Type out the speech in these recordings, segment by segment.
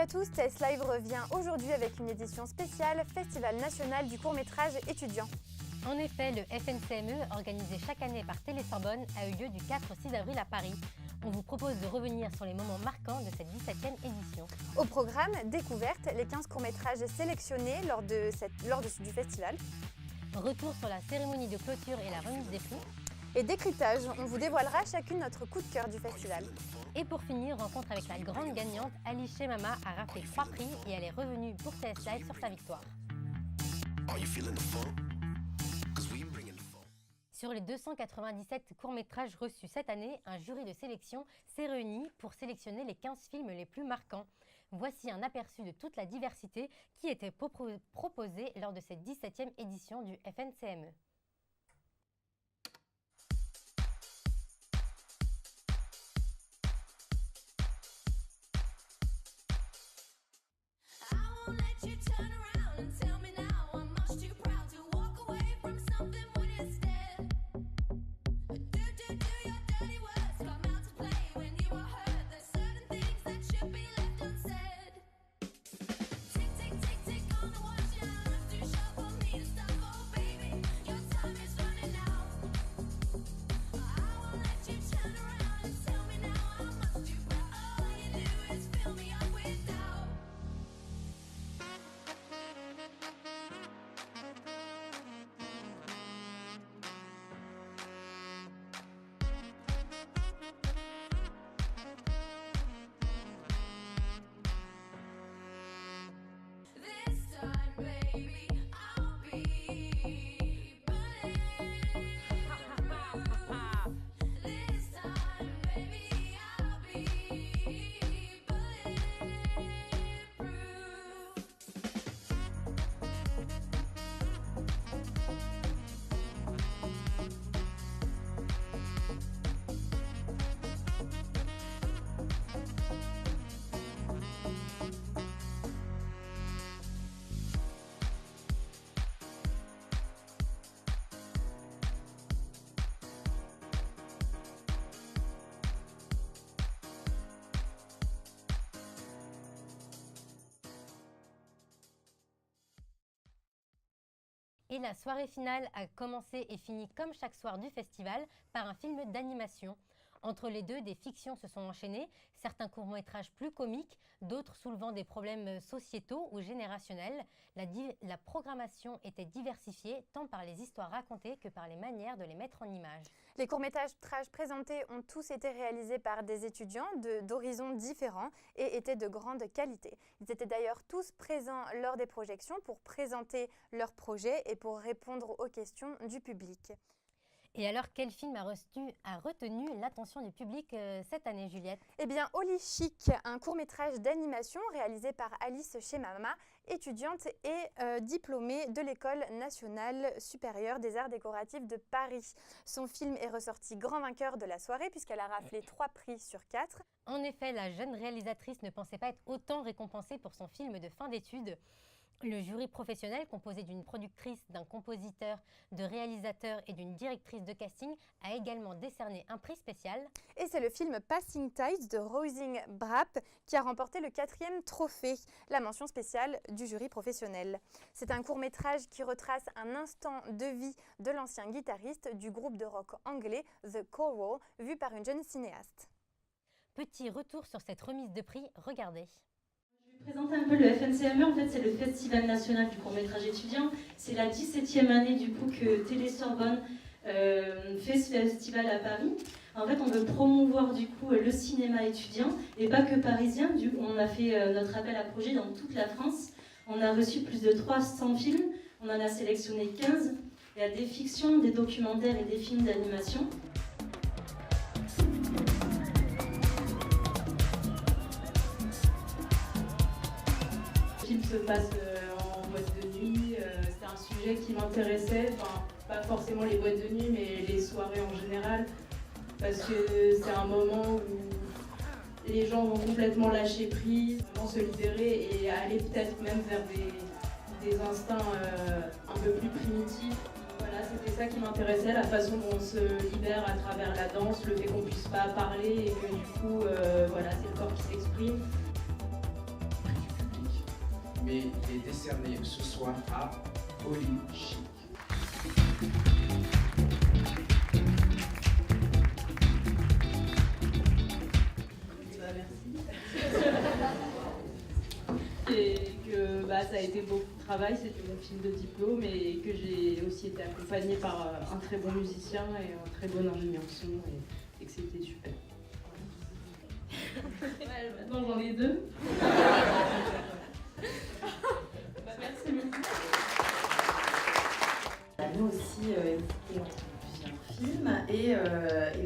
à tous, TS Live revient aujourd'hui avec une édition spéciale Festival national du court-métrage étudiant. En effet, le FNCME, organisé chaque année par Télé-Sorbonne, a eu lieu du 4 au 6 avril à Paris. On vous propose de revenir sur les moments marquants de cette 17e édition. Au programme, découverte, les 15 courts-métrages sélectionnés lors du festival. Retour sur la cérémonie de clôture et la remise des prix. Et décryptage, on vous dévoilera chacune notre coup de cœur du festival. Et pour finir, rencontre avec la grande gagnante, Alice Mama a raflé 3 prix et elle est revenue pour TS Live sur sa victoire. Sur les 297 courts-métrages reçus cette année, un jury de sélection s'est réuni pour sélectionner les 15 films les plus marquants. Voici un aperçu de toute la diversité qui était proposée lors de cette 17e édition du FNCME. Et la soirée finale a commencé et fini comme chaque soir du festival par un film d'animation. Entre les deux, des fictions se sont enchaînées, certains courts-métrages plus comiques, d'autres soulevant des problèmes sociétaux ou générationnels. La programmation était diversifiée tant par les histoires racontées que par les manières de les mettre en image. Les courts-métrages présentés ont tous été réalisés par des étudiants d'horizons différents et étaient de grande qualité. Ils étaient d'ailleurs tous présents lors des projections pour présenter leurs projets et pour répondre aux questions du public. Et alors, quel film a retenu l'attention du public cette année, Juliette? Eh bien, Holy Chic, un court-métrage d'animation réalisé par Alice Mama, étudiante et diplômée de l'École nationale supérieure des arts décoratifs de Paris. Son film est ressorti grand vainqueur de la soirée puisqu'elle a raflé 3 prix sur 4. En effet, la jeune réalisatrice ne pensait pas être autant récompensée pour son film de fin d'études. Le jury professionnel, composé d'une productrice, d'un compositeur, de réalisateurs et d'une directrice de casting, a également décerné un prix spécial. Et c'est le film Passing Tides de Roisin Brapp qui a remporté le 4e trophée, la mention spéciale du jury professionnel. C'est un court-métrage qui retrace un instant de vie de l'ancien guitariste du groupe de rock anglais The Coral, vu par une jeune cinéaste. Petit retour sur cette remise de prix, regardez. Je vais présenter un peu le FNCME. En fait, c'est le Festival national du court-métrage étudiant. C'est la 17e année du coup que Télé-Sorbonne fait ce festival à Paris. En fait, on veut promouvoir du coup le cinéma étudiant et pas que parisien. Du coup, on a fait notre appel à projet dans toute la France. On a reçu plus de 300 films. On en a sélectionné 15. Il y a des fictions, des documentaires et des films d'animation. Le film se passe en boîte de nuit, c'est un sujet qui m'intéressait, enfin pas forcément les boîtes de nuit mais les soirées en général, parce que c'est un moment où les gens vont complètement lâcher prise, vont se libérer et aller peut-être même vers des instincts un peu plus primitifs. Voilà, c'était ça qui m'intéressait, la façon dont on se libère à travers la danse, le fait qu'on puisse pas parler et que du coup, voilà, c'est le corps qui s'exprime. mais il est décerné ce soir à Oli Chic. Et que ça a été beaucoup de travail, c'était mon film de diplôme et que j'ai aussi été accompagnée par un très bon musicien et un très bon ingénieur son et que c'était super. Ouais, maintenant j'en ai deux. Merci beaucoup. Nous aussi édité plusieurs films et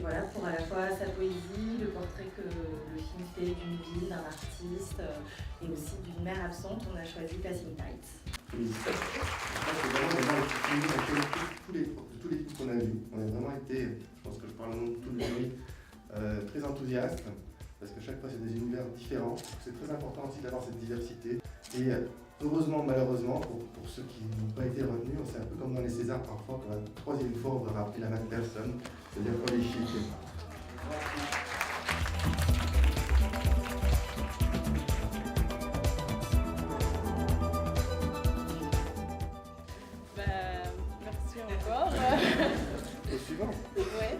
voilà, pour à la fois sa poésie, le portrait que le film fait d'une ville, d'un artiste et aussi d'une mère absente, on a choisi Passing Tides. Félicitations. C'est vraiment tous les films qu'on a vus. On a vraiment été, je pense que je parle au nom de tout le jury, très enthousiastes parce que chaque fois c'est des univers différents. C'est très important aussi d'avoir cette diversité et heureusement, malheureusement, pour ceux qui n'ont pas été retenus, c'est un peu comme dans les Césars parfois, pour la troisième fois on va rappeler la même personne, c'est-à-dire Oli Chic. Merci encore. Au suivant. Ouais.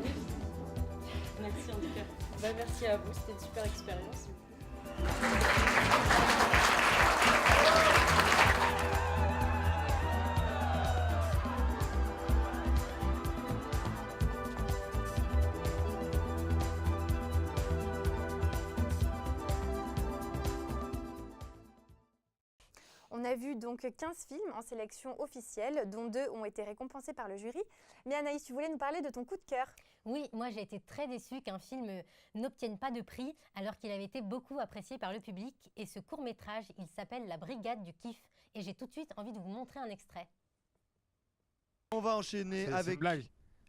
Merci en tout cas. Merci à vous, c'était une super expérience. On a vu donc 15 films en sélection officielle, dont 2 ont été récompensés par le jury. Mais Anaïs, tu voulais nous parler de ton coup de cœur. Oui, moi j'ai été très déçue qu'un film n'obtienne pas de prix alors qu'il avait été beaucoup apprécié par le public. Et ce court-métrage, il s'appelle La Brigade du Kiff. Et j'ai tout de suite envie de vous montrer un extrait. On va enchaîner avec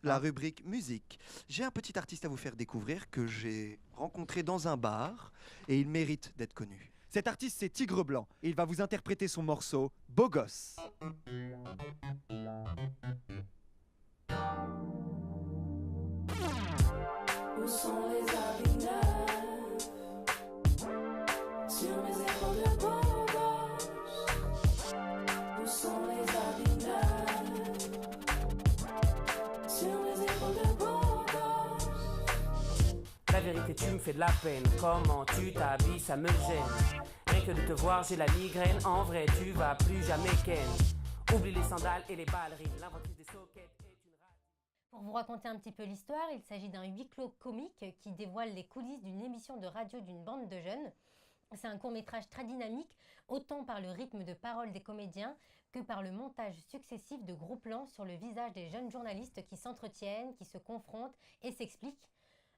la rubrique musique. J'ai un petit artiste à vous faire découvrir que j'ai rencontré dans un bar et il mérite d'être connu. Cet artiste, c'est Tigre Blanc et il va vous interpréter son morceau Beau Gosse. Où sont les habits neufs sur mes épaules de beau gosse? Où sont les habits neufs sur mes épaules de beau gosse? La vérité, tu me fais de la peine. Comment tu t'habilles, ça me gêne. Rien que de te voir, j'ai la migraine. En vrai, tu vas plus jamais ken. Oublie les sandales et les ballerines. L'inventrice des sockets est une rate. Pour vous raconter un petit peu l'histoire, il s'agit d'un huis clos comique qui dévoile les coulisses d'une émission de radio d'une bande de jeunes. C'est un court-métrage très dynamique, autant par le rythme de parole des comédiens que par le montage successif de gros plans sur le visage des jeunes journalistes qui s'entretiennent, qui se confrontent et s'expliquent.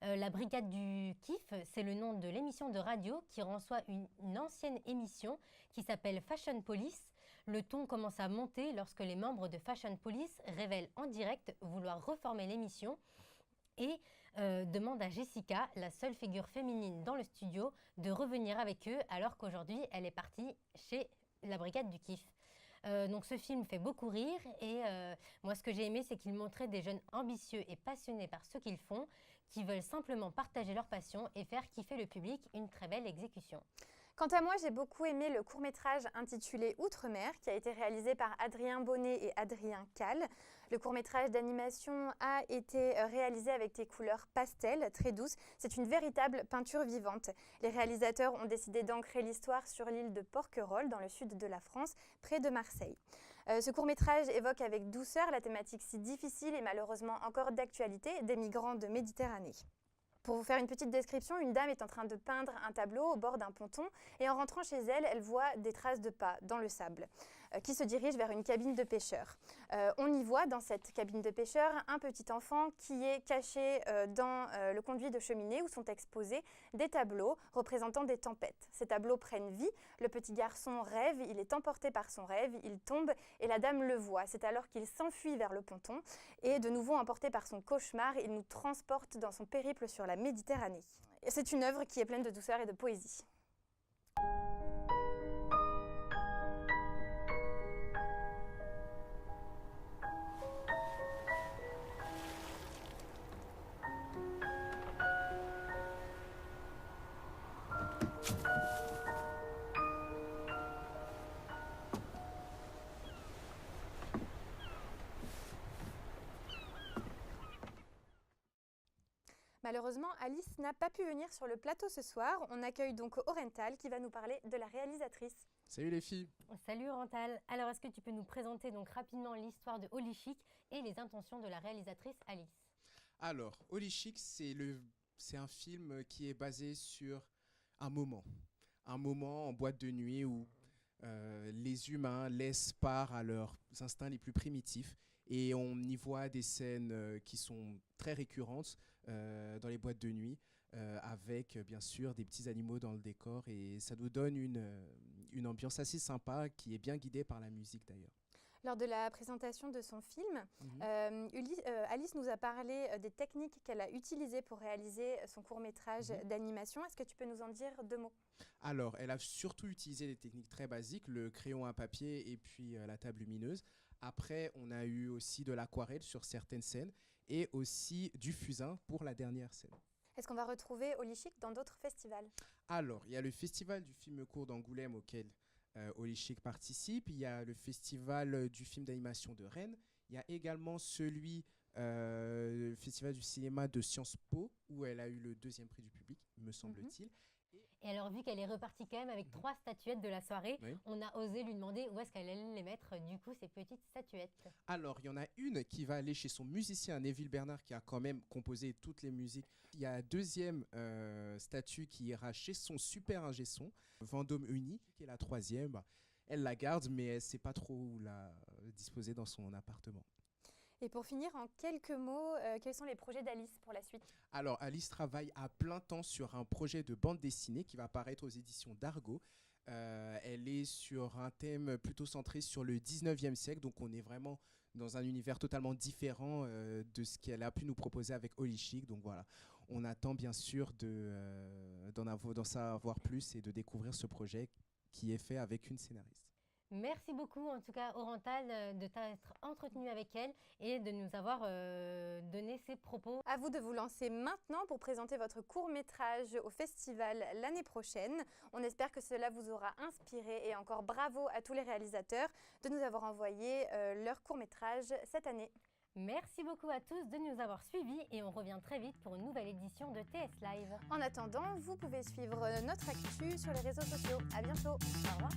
La Brigade du Kiff, c'est le nom de l'émission de radio qui reçoit une ancienne émission qui s'appelle Fashion Police. Le ton commence à monter lorsque les membres de Fashion Police révèlent en direct vouloir reformer l'émission et demandent à Jessica, la seule figure féminine dans le studio, de revenir avec eux alors qu'aujourd'hui elle est partie chez la Brigade du Kiff. Donc ce film fait beaucoup rire et moi ce que j'ai aimé c'est qu'il montrait des jeunes ambitieux et passionnés par ce qu'ils font, qui veulent simplement partager leur passion et faire kiffer le public, une très belle exécution. Quant à moi, j'ai beaucoup aimé le court-métrage intitulé Outre-mer, qui a été réalisé par Adrien Bonnet et Adrien Cal. Le court-métrage d'animation a été réalisé avec des couleurs pastel, très douces. C'est une véritable peinture vivante. Les réalisateurs ont décidé d'ancrer l'histoire sur l'île de Porquerolles, dans le sud de la France, près de Marseille. Ce court-métrage évoque avec douceur la thématique si difficile et malheureusement encore d'actualité des migrants de Méditerranée. Pour vous faire une petite description, une dame est en train de peindre un tableau au bord d'un ponton et en rentrant chez elle, elle voit des traces de pas dans le sable qui se dirigent vers une cabine de pêcheurs. On y voit dans cette cabine de pêcheurs un petit enfant qui est caché dans le conduit de cheminée où sont exposés des tableaux représentant des tempêtes. Ces tableaux prennent vie, le petit garçon rêve, il est emporté par son rêve, il tombe et la dame le voit. C'est alors qu'il s'enfuit vers le ponton et de nouveau emporté par son cauchemar, il nous transporte dans son périple sur la Méditerranée. C'est une œuvre qui est pleine de douceur et de poésie. Malheureusement, Alice n'a pas pu venir sur le plateau ce soir. On accueille donc Orenthal qui va nous parler de la réalisatrice. Salut les filles. Salut Orenthal. Alors, est-ce que tu peux nous présenter donc rapidement l'histoire de Holy Chic et les intentions de la réalisatrice Alice? Alors, Holy Chic, c'est un film qui est basé sur un moment en boîte de nuit où les humains laissent part à leurs instincts les plus primitifs et on y voit des scènes qui sont très récurrentes dans les boîtes de nuit avec bien sûr des petits animaux dans le décor et ça nous donne une ambiance assez sympa qui est bien guidée par la musique d'ailleurs. Lors de la présentation de son film, Alice nous a parlé des techniques qu'elle a utilisées pour réaliser son court-métrage d'animation. Est-ce que tu peux nous en dire 2 mots? Alors, elle a surtout utilisé des techniques très basiques, le crayon à papier et puis la table lumineuse. Après, on a eu aussi de l'aquarelle sur certaines scènes et aussi du fusain pour la dernière scène. Est-ce qu'on va retrouver Holy Chic dans d'autres festivals? Alors, il y a le festival du film court d'Angoulême auquel Holy Chic participe. Il y a le festival du film d'animation de Rennes. Il y a également le festival du cinéma de Sciences Po où elle a eu le 2e prix du public, me semble-t-il. Et alors, vu qu'elle est repartie quand même avec 3 statuettes de la soirée, on a osé lui demander où est-ce qu'elle allait les mettre, du coup, ces petites statuettes. Alors, il y en a une qui va aller chez son musicien Neville Bernard, qui a quand même composé toutes les musiques. Il y a la 2e statue qui ira chez son super ingé son, Vendôme Uni, qui est la 3e. Elle la garde, mais elle ne sait pas trop où la disposer dans son appartement. Et pour finir, en quelques mots, quels sont les projets d'Alice pour la suite? Alors, Alice travaille à plein temps sur un projet de bande dessinée qui va apparaître aux éditions d'Argo. Elle est sur un thème plutôt centré sur le 19e siècle, donc on est vraiment dans un univers totalement différent de ce qu'elle a pu nous proposer avec Holy Chic. Donc voilà, on attend bien sûr d'en savoir plus et de découvrir ce projet qui est fait avec une scénariste. Merci beaucoup, en tout cas, Orenthal, de t'être entretenu avec elle et de nous avoir donné ses propos. À vous de vous lancer maintenant pour présenter votre court-métrage au festival l'année prochaine. On espère que cela vous aura inspiré et encore bravo à tous les réalisateurs de nous avoir envoyé leur court-métrage cette année. Merci beaucoup à tous de nous avoir suivis et on revient très vite pour une nouvelle édition de TS Live. En attendant, vous pouvez suivre notre actu sur les réseaux sociaux. À bientôt. Au revoir.